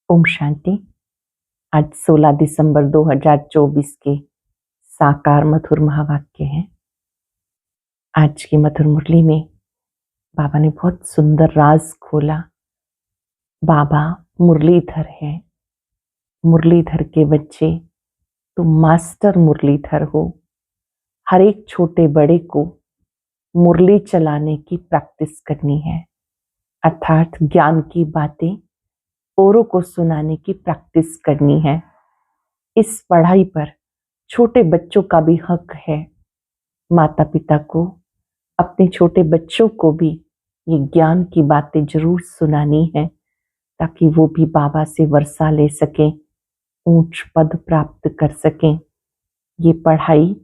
ओम शांति। आज 16 दिसंबर 2024 के साकार मधुर महावाक्य हैं। आज की मधुर मुरली में बाबा ने बहुत सुंदर राज खोला। बाबा मुरलीधर है। मुरलीधर के बच्चे तुम मास्टर मुरलीधर हो। हर एक छोटे बड़े को मुरली चलाने की प्रैक्टिस करनी है, अर्थात ज्ञान की बातें औरों को सुनाने की प्रैक्टिस करनी है। इस पढ़ाई पर छोटे बच्चों का भी हक है। माता पिता को अपने छोटे बच्चों को भी ये ज्ञान की बातें जरूर सुनानी है, ताकि वो भी बाबा से वर्षा ले सकें, ऊंच पद प्राप्त कर सकें। ये पढ़ाई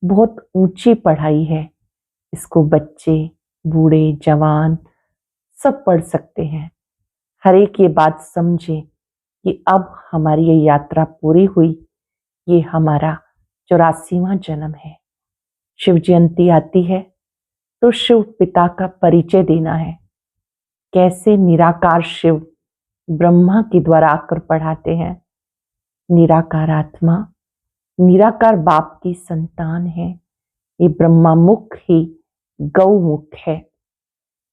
बहुत ऊंची पढ़ाई है। इसको बच्चे, बूढ़े, जवान सब पढ़ सकते हैं। हर एक ये बात समझे कि अब हमारी ये यात्रा पूरी हुई। ये हमारा 84वां जन्म है। शिव जयंती आती है तो शिव पिता का परिचय देना है। कैसे निराकार शिव ब्रह्मा के द्वारा आकर पढ़ाते हैं। निराकार आत्मा निराकार बाप की संतान है। ये ब्रह्मा मुख ही गौमुख है।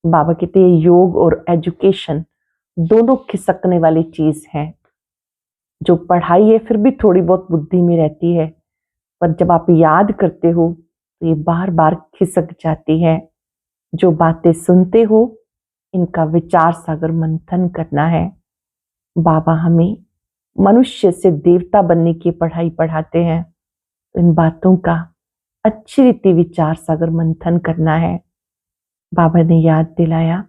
बाबा कहते हैं योग और एजुकेशन दोनों खिसकने वाली चीज है। जो पढ़ाई है फिर भी थोड़ी बहुत बुद्धि में रहती है, पर जब आप याद करते हो तो ये बार बार खिसक जाती है। जो बातें सुनते हो इनका विचार सागर मंथन करना है। बाबा हमें मनुष्य से देवता बनने की पढ़ाई पढ़ाते हैं, तो इन बातों का अच्छी रीति विचार सागर मंथन करना है। बाबा ने याद दिलाया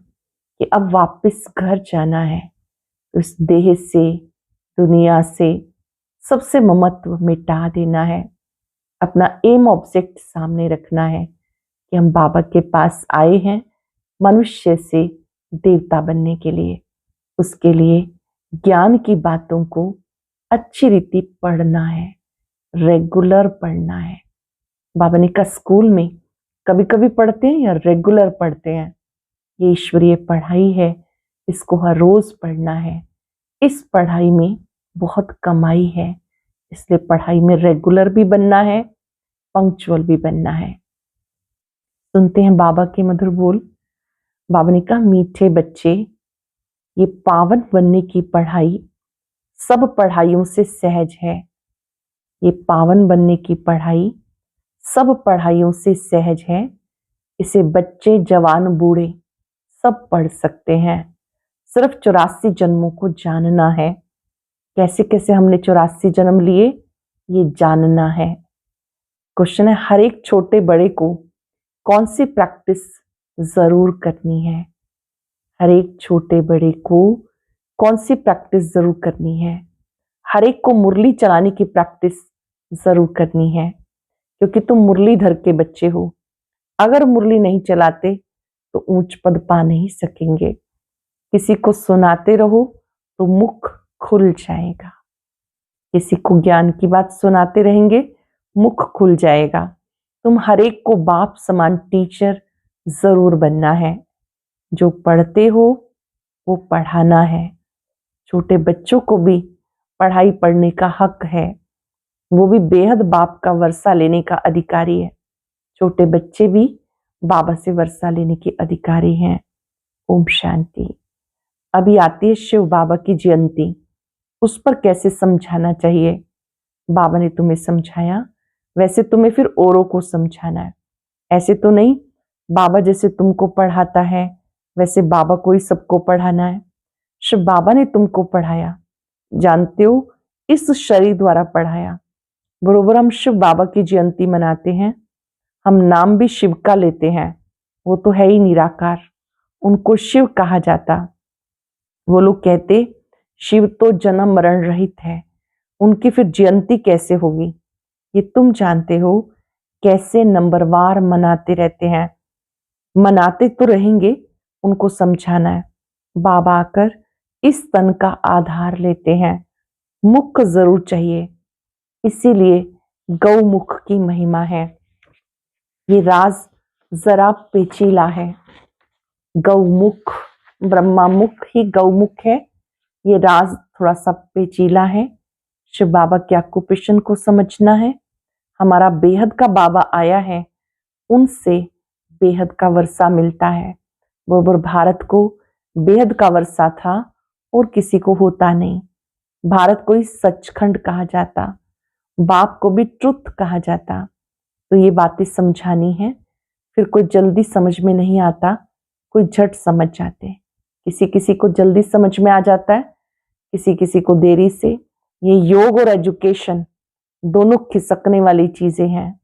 कि अब वापस घर जाना है। उस देह से, दुनिया से सबसे ममत्व मिटा देना है। अपना एम ऑब्जेक्ट सामने रखना है कि हम बाबा के पास आए हैं मनुष्य से देवता बनने के लिए। उसके लिए ज्ञान की बातों को अच्छी रीति पढ़ना है, रेगुलर पढ़ना है। बाबा ने कहा स्कूल में कभी कभी पढ़ते हैं या रेगुलर पढ़ते हैं। ये ईश्वरीय पढ़ाई है, इसको हर रोज पढ़ना है। इस पढ़ाई में बहुत कमाई है, इसलिए पढ़ाई में रेगुलर भी बनना है, पंक्चुअल भी बनना है। सुनते हैं बाबा के मधुर बोल। बाबा ने कहा मीठे बच्चे, ये पावन बनने की पढ़ाई सब पढ़ाइयों से सहज है। ये पावन बनने की पढ़ाई सब पढ़ाइयों से सहज है। इसे बच्चे, जवान, बूढ़े सब पढ़ सकते हैं। सिर्फ 84 जन्मों को जानना है। कैसे कैसे हमने 84 जन्म लिए ये जानना है। क्वेश्चन है हर एक छोटे बड़े को कौन सी प्रैक्टिस जरूर करनी है। हर एक छोटे बड़े को कौन सी प्रैक्टिस जरूर करनी है। हर एक को मुरली चलाने की प्रैक्टिस जरूर करनी है, क्योंकि तुम मुरलीधर के बच्चे हो। अगर मुरली नहीं चलाते तो ऊंच पद पा नहीं सकेंगे। किसी को सुनाते रहो तो मुख खुल जाएगा। किसी को ज्ञान की बात सुनाते रहेंगे, मुख खुल जाएगा। तुम हर एक को बाप समान टीचर जरूर बनना है। जो पढ़ते हो वो पढ़ाना है। छोटे बच्चों को भी पढ़ाई पढ़ने का हक है। वो भी बेहद बाप का वर्षा लेने का अधिकारी है। छोटे बच्चे भी बाबा से वर्षा लेने के अधिकारी हैं। ओम शांति। अभी आती है शिव बाबा की जयंती, उस पर कैसे समझाना चाहिए। बाबा ने तुम्हें समझाया, वैसे तुम्हें फिर औरों को समझाना है। ऐसे तो नहीं बाबा जैसे तुमको पढ़ाता है वैसे बाबा को ही सबको पढ़ाना है। शिव बाबा ने तुमको पढ़ाया, जानते हो, इस शरीर द्वारा पढ़ाया। बरोबर हम शिव बाबा की जयंती मनाते हैं, हम नाम भी शिव का लेते हैं। वो तो है ही निराकार, उनको शिव कहा जाता। वो लोग कहते शिव तो जन्म मरण रहित है, उनकी फिर जयंती कैसे होगी। ये तुम जानते हो कैसे नंबरवार मनाते रहते हैं। मनाते तो रहेंगे, उनको समझाना है। बाबा आकर इस तन का आधार लेते हैं, मुख जरूर चाहिए, इसीलिए गौमुख की महिमा है। ये राज जरा पेचीला है। गौमुख, ब्रह्मा मुख ही गौमुख है, ये राज थोड़ा सा पेचीला है। शिव बाबा के ऑक्यूपेशन को समझना है। हमारा बेहद का बाबा आया है, उनसे बेहद का वर्षा मिलता है। बरोबर भारत को बेहद का वर्षा था और किसी को होता नहीं। भारत को ही सचखंड कहा जाता, बाप को भी ट्रुथ कहा जाता। तो ये बातें समझानी है। फिर कोई जल्दी समझ में नहीं आता, कोई झट समझ जाते। किसी किसी को जल्दी समझ में आ जाता है, किसी किसी को देरी से। ये योग और एजुकेशन दोनों खिसकने वाली चीजें हैं।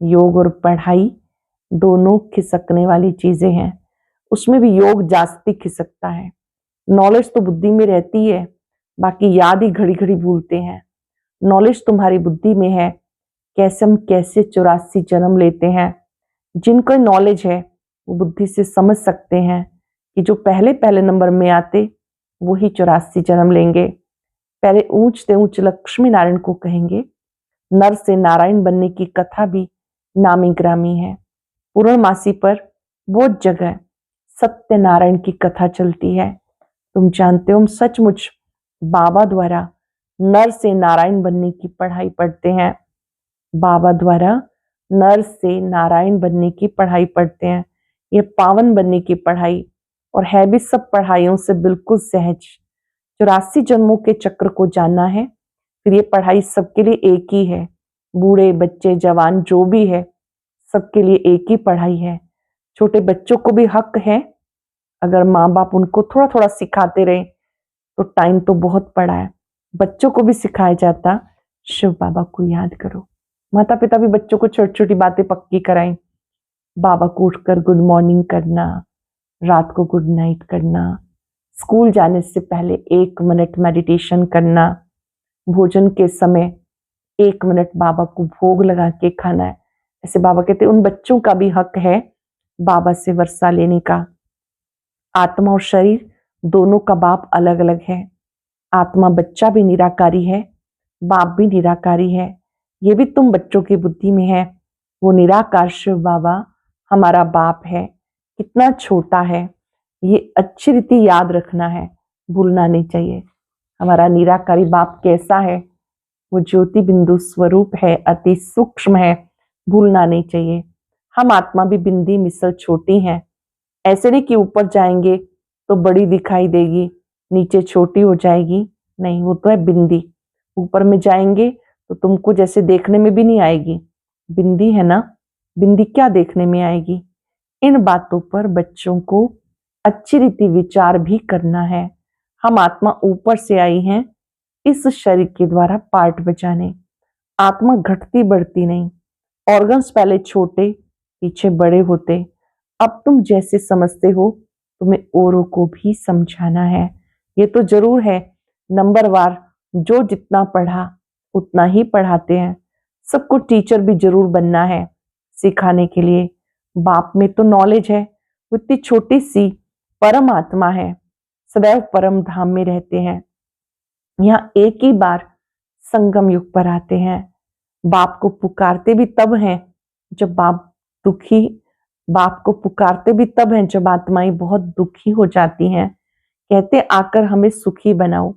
योग और पढ़ाई दोनों खिसकने वाली चीजें हैं। उसमें भी योग जास्ती खिसकता है। नॉलेज तो बुद्धि में रहती है, बाकी याद ही घड़ी घड़ी भूलते हैं। नॉलेज तुम्हारी बुद्धि में है, कैसे हम कैसे 84 जन्म लेते हैं। जिनको नॉलेज है वो बुद्धि से समझ सकते हैं कि जो पहले पहले नंबर में आते वही 84 जन्म लेंगे। पहले ऊंच से ऊंच लक्ष्मी नारायण को कहेंगे। नर से नारायण बनने की कथा भी नामी ग्रामी है। पूर्णमासी पर बहुत जगह सत्यनारायण की कथा चलती है। तुम जानते हो, हम सचमुच बाबा द्वारा नर से नारायण बनने की पढ़ाई पढ़ते हैं। बाबा द्वारा नर से नारायण बनने की पढ़ाई पढ़ते हैं। ये पावन बनने की पढ़ाई और है भी सब पढ़ाइयों से बिल्कुल सहज। 84 जन्मों के चक्र को जानना है। फिर ये पढ़ाई सबके लिए एक ही है। बूढ़े बच्चे जवान जो भी है सबके लिए एक ही पढ़ाई है। छोटे बच्चों को भी हक है, अगर माँ बाप उनको थोड़ा थोड़ा सिखाते रहे तो टाइम तो बहुत पड़ा है। बच्चों को भी सिखाया जाता, शिव बाबा को याद करो। माता पिता भी बच्चों को छोटी छोटी बातें पक्की कराएं। बाबा को उठकर गुड मॉर्निंग करना, रात को गुड नाइट करना, स्कूल जाने से पहले 1 मिनट मेडिटेशन करना, भोजन के समय 1 मिनट बाबा को भोग लगा के खाना है। ऐसे बाबा कहते उन बच्चों का भी हक है बाबा से वर्षा लेने का। आत्मा और शरीर दोनों का बाप अलग अलग है। आत्मा बच्चा भी निराकारी है, बाप भी निराकारी है। ये भी तुम बच्चों की बुद्धि में है। वो निराकार शिव बाबा हमारा बाप है। कितना छोटा है, ये अच्छी रीति याद रखना है, भूलना नहीं चाहिए। हमारा निराकारी बाप कैसा है, वो ज्योति बिंदु स्वरूप है, अति सूक्ष्म है, भूलना नहीं चाहिए। हम आत्मा भी बिंदी मिसल छोटी हैं। ऐसे नहीं कि ऊपर जाएंगे तो बड़ी दिखाई देगी, नीचे छोटी हो जाएगी, नहीं, वो तो है बिंदी। ऊपर में जाएंगे तो तुमको जैसे देखने में भी नहीं आएगी, बिंदी है ना, बिंदी क्या देखने में आएगी। इन बातों पर बच्चों को अच्छी रीति विचार भी करना है। हम आत्मा ऊपर से आई हैं इस शरीर के द्वारा पार्ट बजाने। आत्मा घटती बढ़ती नहीं। ऑर्गन्स पहले छोटे पीछे बड़े होते। अब तुम जैसे समझते हो तुम्हें औरों को भी समझाना है। ये तो जरूर है, नंबरवार जो जितना पढ़ा उतना ही पढ़ाते हैं। सबको टीचर भी जरूर बनना है सिखाने के लिए। बाप में तो नॉलेज है, वो इतनी छोटी सी परमात्मा है, सदैव परम धाम में रहते हैं। यहाँ एक ही बार संगम युग पर आते हैं। बाप को पुकारते भी तब हैं जब बाप को पुकारते भी तब हैं जब आत्माएं बहुत दुखी हो जाती हैं। कहते आकर हमें सुखी बनाओ।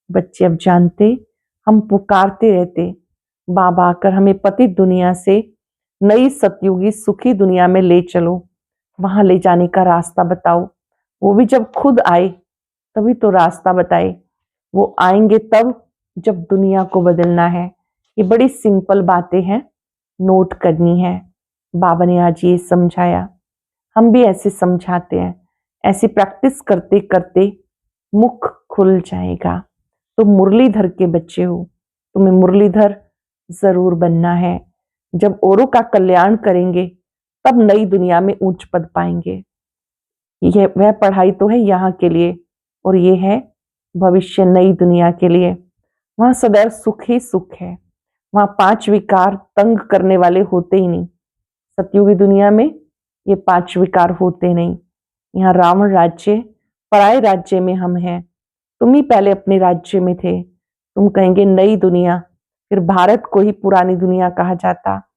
बच्चे अब जानते, हम पुकारते रहते बाबा आकर हमें पतित दुनिया से नई सतयुगी सुखी दुनिया में ले चलो, वहां ले जाने का रास्ता बताओ। वो भी जब खुद आए तभी तो रास्ता बताए। वो आएंगे तब जब दुनिया को बदलना है। ये बड़ी सिंपल बातें हैं, नोट करनी है। बाबा ने आज ये समझाया, हम भी ऐसे समझाते हैं। ऐसी प्रैक्टिस करते करते मुख खुल जाएगा। तुम मुरलीधर के बच्चे हो, तुम्हें मुरलीधर जरूर बनना है। जब औरों का कल्याण करेंगे तब नई दुनिया में ऊंच पद पाएंगे। यह वह पढ़ाई तो है यहाँ के लिए, और ये है भविष्य नई दुनिया के लिए। वहां सदैव सुख ही सुख है। वहां 5 विकार तंग करने वाले होते ही नहीं। सतयुगी दुनिया में ये 5 विकार होते नहीं। यहाँ रावण राज्य, पराये राज्य में हम हैं। तुम ही पहले अपने राज्य में थे। तुम कहेंगे नई दुनिया, फिर भारत को ही पुरानी दुनिया कहा जाता।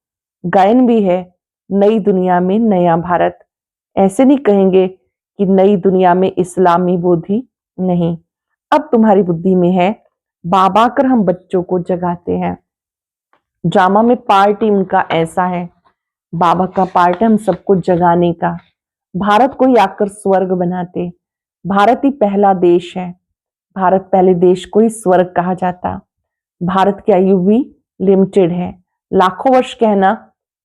गायन भी है, नई दुनिया में नया भारत। ऐसे नहीं कहेंगे कि नई दुनिया में इस्लामी बोधी, नहीं, अब तुम्हारी बुद्धि में है, बाबा कर हम बच्चों को जगाते हैं। ड्रामा में पार्ट ही उनका ऐसा है, बाबा का पार्ट है हम सबको जगाने का। भारत को ही आकर स्वर्ग बनाते। भारत ही पहला देश है, भारत पहले देश को ही स्वर्ग कहा जाता। भारत की आयु भी लिमिटेड है, लाखों वर्ष कहना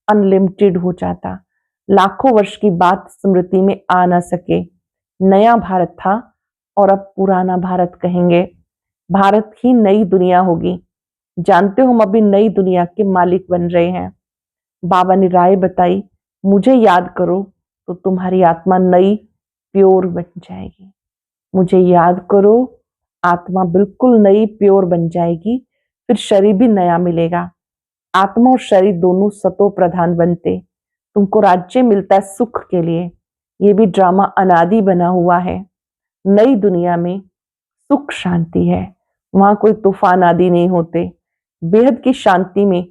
अनलिमिटेड हो जाता। लाखों वर्ष की बात स्मृति में आ ना सके। नया भारत था और अब पुराना भारत कहेंगे। भारत ही नई दुनिया होगी। जानते हो हम अभी नई दुनिया के मालिक बन रहे हैं। बाबा ने राय बताई, मुझे याद करो तो तुम्हारी आत्मा नई प्योर बन जाएगी। मुझे याद करो, आत्मा बिल्कुल नई प्योर बन जाएगी, फिर शरीर भी नया मिलेगा। आत्मा और शरीर दोनों सतो प्रधान बनते। तुमको राज्य मिलता है सुख के लिए। ये भी ड्रामा अनादि बना हुआ है। नई दुनिया में सुख शांति है, वहां कोई तूफान आदि नहीं होते। बेहद की शांति में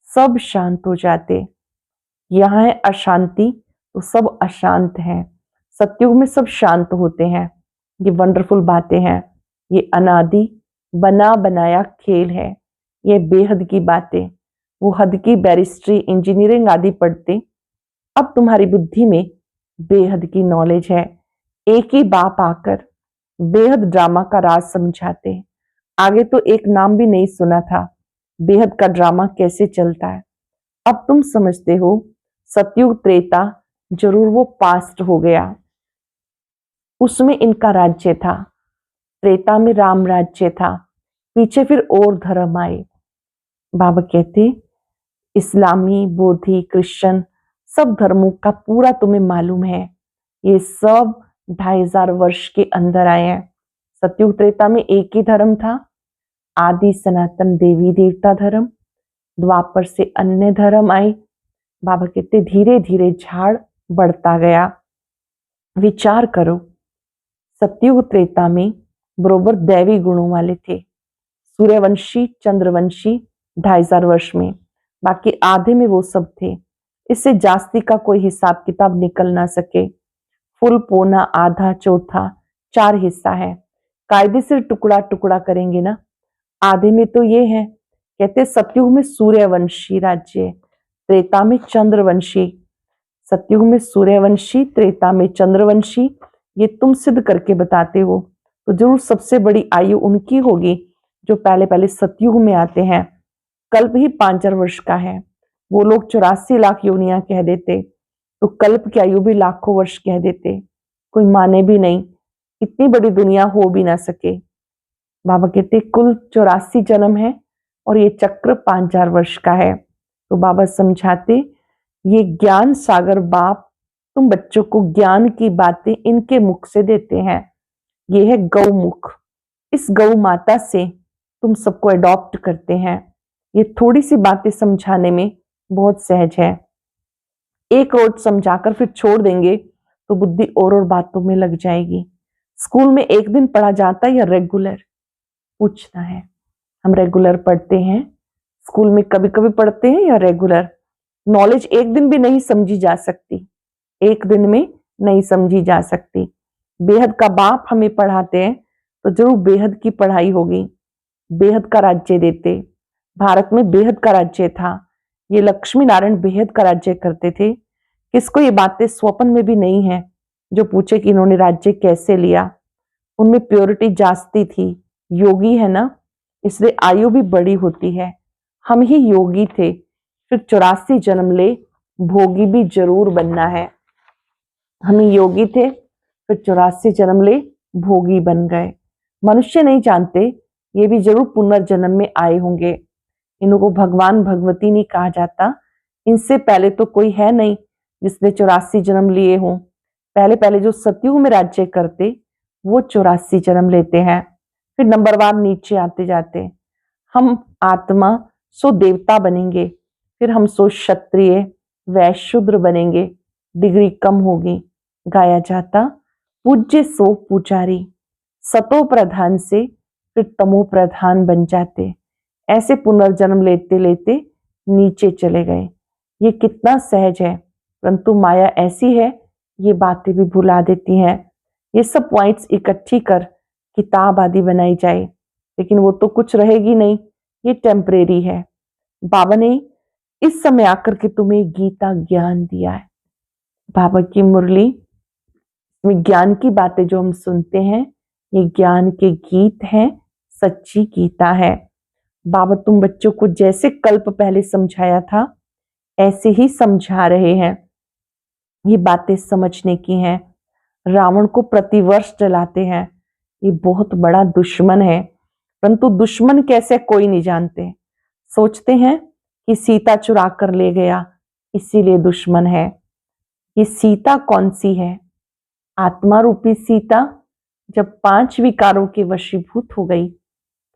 सब शांत हो जाते। यहाँ है अशांति तो सब अशांत है। सतयुग में सब शांत होते हैं। ये वंडरफुल बातें हैं। ये अनादि बना बनाया खेल है। ये बेहद की बातें। वो हद की बैरिस्ट्री इंजीनियरिंग आदि पढ़ते। अब तुम्हारी बुद्धि में बेहद की नॉलेज है। एक ही बाप आकर बेहद ड्रामा का राज समझाते। आगे तो एक नाम भी नहीं सुना था, बेहद का ड्रामा कैसे चलता है। अब तुम समझते हो, सतयुग त्रेता जरूर वो पास्ट हो गया, उसमें इनका राज्य था। त्रेता में राम राज्य था, पीछे फिर और धर्म आए। बाबा कहते इस्लामी, बौद्धि, क्रिश्चियन सब धर्मों का पूरा तुम्हें मालूम है। ये सब 2500 वर्ष के अंदर आए हैं। सतयुग त्रेता में एक ही धर्म था, आदि सनातन देवी देवता धर्म। द्वापर से अन्य धर्म आए। बाबा कहते धीरे धीरे झाड़ बढ़ता गया। विचार करो, सतयुग त्रेता में बरोबर दैवी गुणों वाले थे। सूर्यवंशी, चंद्रवंशी 2500 वर्ष में, बाकी आधे में वो सब थे। इससे जास्ती का कोई हिसाब किताब निकल ना सके। फुल, पौना, आधा, चौथा 4 हिस्सा है। कायदे से टुकड़ा टुकड़ा करेंगे ना। आधे में तो ये है, कहते सतयुग में सूर्यवंशी राज्य, त्रेता में चंद्रवंशी। सतयुग में सूर्यवंशी, त्रेता में चंद्रवंशी। ये तुम सिद्ध करके बताते हो तो जरूर सबसे बड़ी आयु उनकी होगी जो पहले पहले सतयुग में आते हैं। कल्प ही 5000 वर्ष का है। वो लोग 84 लाख योनियां कह देते तो कल्प की आयु भी लाखों वर्ष कह देते। कोई माने भी नहीं, इतनी बड़ी दुनिया हो भी ना सके। बाबा कहते कुल 84 जन्म है और ये चक्र 5000 वर्ष का है। तो बाबा समझाते ये ज्ञान सागर बाप तुम बच्चों को ज्ञान की बातें इनके मुख से देते हैं। ये है गौमुख। इस गौ माता से तुम सबको अडॉप्ट करते हैं। ये थोड़ी सी बातें समझाने में बहुत सहज है। एक रोज समझाकर फिर छोड़ देंगे तो बुद्धि और बातों में लग जाएगी। स्कूल में एक दिन पढ़ा जाता है या रेगुलर, पूछना है। हम रेगुलर पढ़ते हैं, स्कूल में कभी कभी पढ़ते हैं या रेगुलर। नॉलेज एक दिन भी नहीं समझी जा सकती, एक दिन में नहीं समझी जा सकती। बेहद का बाप हमें पढ़ाते हैं तो जरूर बेहद की पढ़ाई होगी। बेहद का राज्य देते। भारत में बेहद का राज्य था। ये लक्ष्मी नारायण बेहद का राज्य करते थे। किसको ये बातें स्वप्न में भी नहीं है जो पूछे कि इन्होंने राज्य कैसे लिया। उनमें प्योरिटी जास्ती थी। योगी है ना, इसलिए आयु भी बड़ी होती है। हम ही योगी थे, फिर 84 जन्म ले, भोगी भी जरूर बनना है। हम ही योगी थे, फिर 84 जन्म ले, भोगी बन गए। मनुष्य नहीं जानते, ये भी जरूर पुनर्जन्म में आए होंगे। इनको भगवान भगवती नहीं कहा जाता। इनसे पहले तो कोई है नहीं जिसने 84 जन्म लिए हों। पहले पहले जो सतयुग में राज्य करते वो 84 जन्म लेते हैं, फिर नंबरवार नीचे आते जाते। हम आत्मा सो देवता बनेंगे, फिर हम सो क्षत्रिय वैश्य शूद्र बनेंगे, डिग्री कम होगी। गाया जाता पूज्य सो पुजारी, सतो प्रधान से फिर तमो प्रधान बन जाते। ऐसे पुनर्जन्म लेते लेते नीचे चले गए। ये कितना सहज है, परंतु माया ऐसी है ये बातें भी भुला देती हैं। ये सब पॉइंट्स इकट्ठी कर किताब आदि बनाई जाए, लेकिन वो तो कुछ रहेगी नहीं, ये टेम्परेरी है। बाबा ने इस समय आकर के तुम्हें गीता ज्ञान दिया है। बाबा की मुरली में ज्ञान की बातें जो हम सुनते हैं, ये ज्ञान के गीत हैं, सच्ची गीता है। बाबा तुम बच्चों को जैसे कल्प पहले समझाया था, ऐसे ही समझा रहे हैं। ये बातें समझने की हैं। रावण को प्रतिवर्ष जलाते हैं, ये बहुत बड़ा दुश्मन है, परंतु दुश्मन कैसे कोई नहीं जानते। सोचते हैं कि सीता चुरा कर ले गया, इसीलिए दुश्मन है। ये सीता कौन सी है? आत्मा रूपी सीता जब 5 विकारों के वशीभूत हो गई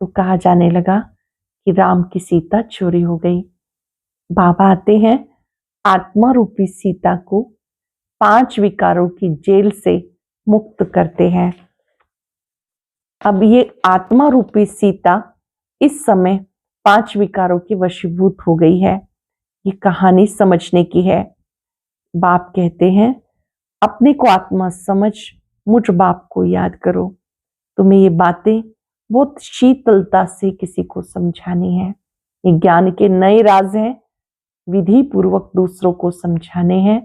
तो कहा जाने लगा कि राम की सीता चोरी हो गई। बाबा आते हैं, आत्मा रूपी सीता को 5 विकारों की जेल से मुक्त करते हैं। अब ये आत्मा रूपी सीता इस समय 5 विकारों की वशीभूत हो गई है। ये कहानी समझने की है। बाप कहते हैं, अपने को आत्मा समझ मुझ बाप को याद करो। तुम्हें ये बातें बहुत शीतलता से किसी को समझानी है। ये ज्ञान के नए राज हैं, विधि पूर्वक दूसरों को समझाने हैं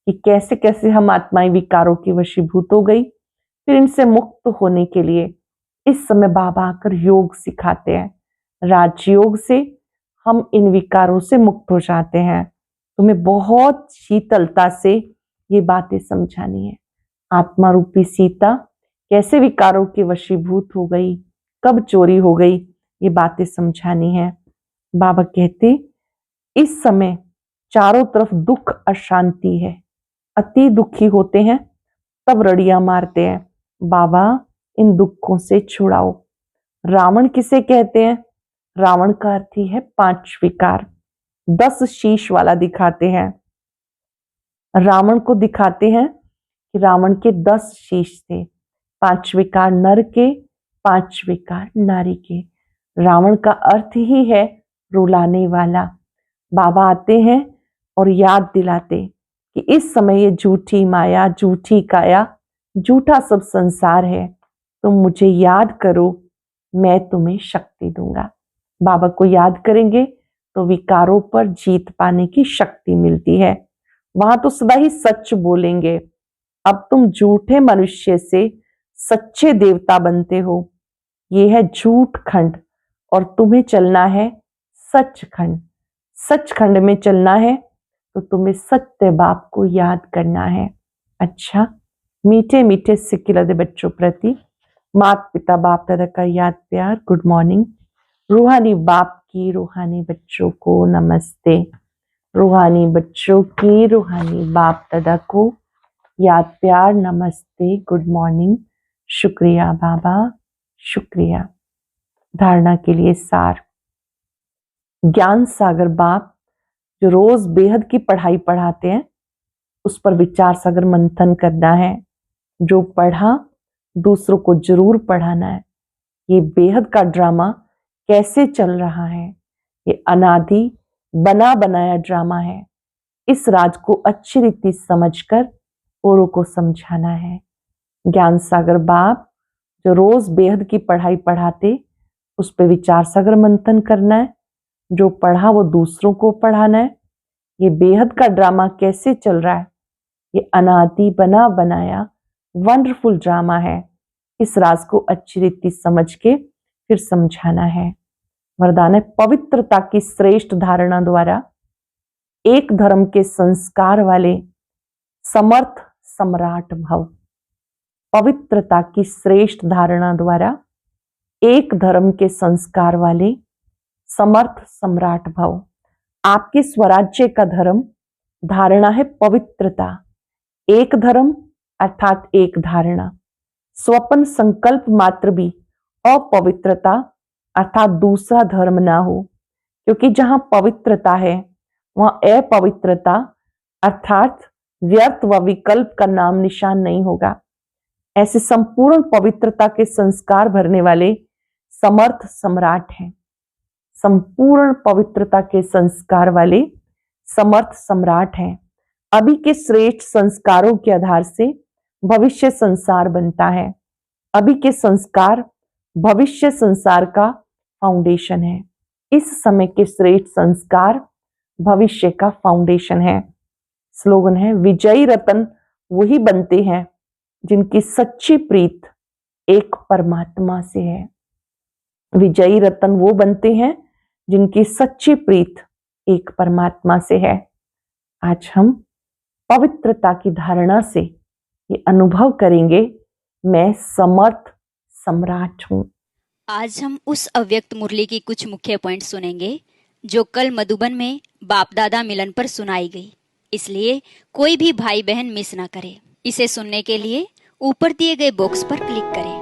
कि कैसे कैसे हम आत्माएं विकारों की वशीभूत हो गई, फिर इनसे मुक्त होने के लिए इस समय बाबा आकर योग सिखाते हैं। राजयोग से हम इन विकारों से मुक्त हो जाते हैं। तुम्हें बहुत शीतलता से ये बातें समझानी है। आत्मा रूपी सीता कैसे विकारों के वशीभूत हो गई, कब चोरी हो गई, ये बातें समझानी है। बाबा कहते, इस समय चारों तरफ दुख अशांति है, अति दुखी होते हैं, तब रड़ियां मारते हैं, बाबा इन दुखों से छुड़ाओ। रावण किसे कहते हैं? रावण का अर्थ ही है 5 विकार। 10 शीश वाला दिखाते हैं। रावण को दिखाते हैं कि रावण के 10 शीश थे, 5 विकार नर के, 5 विकार नारी के। रावण का अर्थ ही है रुलाने वाला। बाबा आते हैं और याद दिलाते कि इस समय ये झूठी माया, झूठी काया, झूठा सब संसार है, तुम मुझे याद करो, मैं तुम्हें शक्ति दूंगा। बाबा को याद करेंगे तो विकारों पर जीत पाने की शक्ति मिलती है। वहां तो सदा ही सच बोलेंगे। अब तुम झूठे मनुष्य से सच्चे देवता बनते हो। ये है झूठ खंड और तुम्हें चलना है सचखंड। सचखंड में चलना है तो तुम्हें सत्य बाप को याद करना है। अच्छा, मीठे मीठे सिक्किलदे बच्चों प्रति माता पिता बाप दादा का याद प्यार, गुड मॉर्निंग। रूहानी बाप की रूहानी बच्चों को नमस्ते। रूहानी बच्चों की रूहानी बाप दादा को याद प्यार, नमस्ते, गुड मॉर्निंग, शुक्रिया बाबा, शुक्रिया। धारणा के लिए सार। ज्ञान सागर बाप जो रोज बेहद की पढ़ाई पढ़ाते हैं, उस पर विचार सागर मंथन करना है। जो पढ़ा दूसरों को जरूर पढ़ाना है। ये बेहद का ड्रामा कैसे चल रहा है, ये अनादि बना बनाया ड्रामा है। इस राज को अच्छी रीति समझकर औरों को समझाना है। ज्ञान सागर बाप जो रोज बेहद की पढ़ाई पढ़ाते, उस पर विचार सागर मंथन करना है। जो पढ़ा वो दूसरों को पढ़ाना है। ये बेहद का ड्रामा कैसे चल रहा है, ये अनादि बना बनाया वंडरफुल ड्रामा है। इस राज को अच्छी रीति समझ के फिर समझाना है। वरदान है, पवित्रता की श्रेष्ठ धारणा द्वारा एक धर्म के संस्कार वाले समर्थ सम्राट भव। पवित्रता की श्रेष्ठ धारणा द्वारा एक धर्म के संस्कार वाले समर्थ सम्राट भव। आपके स्वराज्य का धर्म धारणा है पवित्रता। एक धर्म अर्थात एक धारणा। स्वप्न संकल्प मात्र भी अपवित्रता अर्थात दूसरा धर्म ना हो, क्योंकि जहां पवित्रता है वहां अपवित्रता अर्थात व्यर्थ व विकल्प का नाम निशान नहीं होगा। ऐसे संपूर्ण पवित्रता के संस्कार भरने वाले समर्थ सम्राट हैं। संपूर्ण पवित्रता के संस्कार वाले समर्थ सम्राट हैं। अभी के श्रेष्ठ संस्कारों के आधार से भविष्य संसार बनता है। अभी के संस्कार भविष्य संसार का फाउंडेशन है। इस समय के श्रेष्ठ संस्कार भविष्य का फाउंडेशन है। स्लोगन है, विजयी रतन वही बनते हैं जिनकी सच्ची प्रीत एक परमात्मा से है। विजयी रतन वो बनते हैं जिनकी सच्ची प्रीत एक परमात्मा से है। आज हम पवित्रता की धारणा से ये अनुभव करेंगे, मैं समर्थ सम्राट हूं। आज हम उस अव्यक्त मुरली की कुछ मुख्य पॉइंट सुनेंगे जो कल मधुबन में बाप दादा मिलन पर सुनाई गई। इसलिए कोई भी भाई बहन मिस ना करे। इसे सुनने के लिए ऊपर दिए गए बॉक्स पर क्लिक करें।